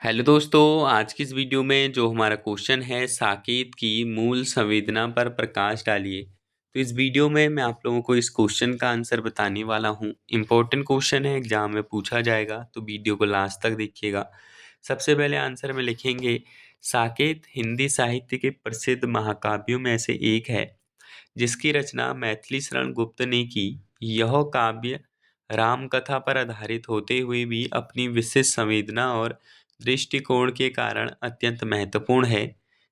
Hello दोस्तों, आज की इस वीडियो में जो हमारा क्वेश्चन है साकेत की मूल संवेदना पर प्रकाश डालिए। तो इस वीडियो में मैं आप लोगों को इस क्वेश्चन का आंसर बताने वाला हूँ। इम्पोर्टेंट क्वेश्चन है, एग्जाम में पूछा जाएगा, तो वीडियो को लास्ट तक देखिएगा। सबसे पहले आंसर में लिखेंगे साकेत हिंदी साहित्य के प्रसिद्ध महाकाव्यों में से एक है जिसकी रचना मैथिली शरण गुप्त ने की। यह काव्य राम कथा पर आधारित होते हुए भी अपनी विशिष्ट संवेदना और दृष्टिकोण के कारण अत्यंत महत्वपूर्ण है।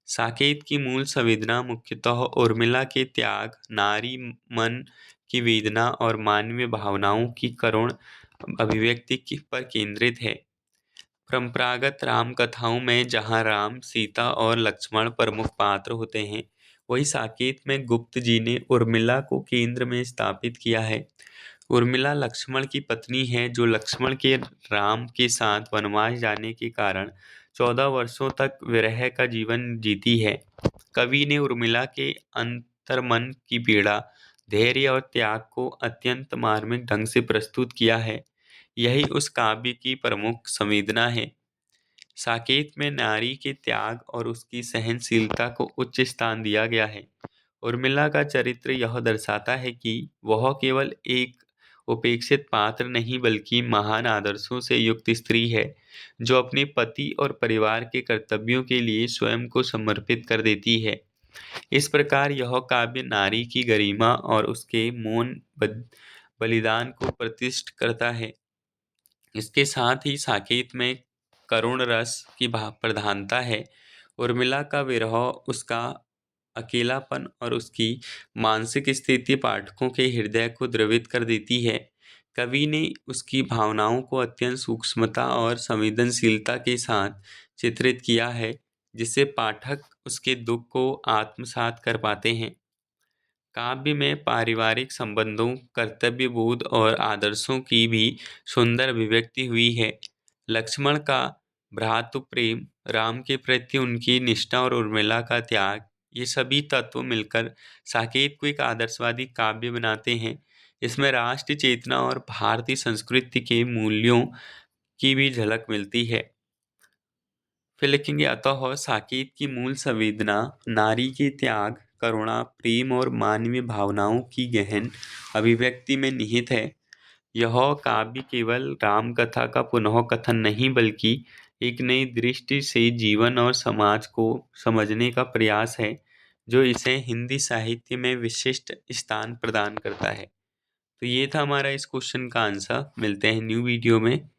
साकेत की मूल संवेदना मुख्यतः उर्मिला के त्याग, नारी मन की वेदना और मानवीय भावनाओं की करुण पर केंद्रित है। परंपरागत राम कथाओं में जहाँ राम, सीता और लक्ष्मण प्रमुख पात्र होते हैं, वही साकेत में गुप्त जी ने उर्मिला को केंद्र में स्थापित किया है। उर्मिला लक्ष्मण की पत्नी है जो लक्ष्मण के राम के साथ वनवास जाने के कारण 14 वर्षों तक विरह का जीवन जीती है। कवि ने उर्मिला के अंतर्मन की पीड़ा, धैर्य और त्याग को अत्यंत मार्मिक ढंग से प्रस्तुत किया है। यही उस काव्य की प्रमुख संवेदना है। साकेत में नारी के त्याग और उसकी सहनशीलता को उच्च स्थान दिया गया है। उर्मिला का चरित्र यह दर्शाता है कि वह केवल एक उपेक्षित पात्र नहीं बल्कि महान आदर्शों से युक्त स्त्री है जो अपने पति और परिवार के कर्तव्यों के लिए स्वयं को समर्पित कर देती है। इस प्रकार यह काव्य नारी की गरिमा और उसके बलिदान को प्रतिष्ठित करता है। इसके साथ ही साकेत में करुण रस की प्रधानता है। उर्मिला का विरह, उसका अकेलापन और उसकी मानसिक स्थिति पाठकों के हृदय को द्रवित कर देती है। कवि ने उसकी भावनाओं को अत्यंत सूक्ष्मता और संवेदनशीलता के साथ चित्रित किया है, जिससे पाठक उसके दुख को आत्मसात कर पाते हैं। काव्य में पारिवारिक संबंधों, कर्तव्य बोध और आदर्शों की भी सुंदर अभिव्यक्ति हुई है। लक्ष्मण का भ्रातृ प्रेम, राम के प्रति उनकी निष्ठा और उर्मिला का त्याग, ये सभी तत्व मिलकर साकेत को एक आदर्शवादी काव्य बनाते हैं। इसमें राष्ट्र चेतना और भारतीय संस्कृति के मूल्यों की भी झलक मिलती है। फिर लिखेंगे अतः साकेत की मूल संवेदना नारी के त्याग, करुणा, प्रेम और मानवीय भावनाओं की गहन अभिव्यक्ति में निहित है। यह काव्य केवल राम कथा का पुनः कथन नहीं बल्कि एक नई दृष्टि से जीवन और समाज को समझने का प्रयास है, जो इसे हिंदी साहित्य में विशिष्ट स्थान प्रदान करता है। तो ये था हमारा इस क्वेश्चन का आंसर। मिलते हैं न्यू वीडियो में।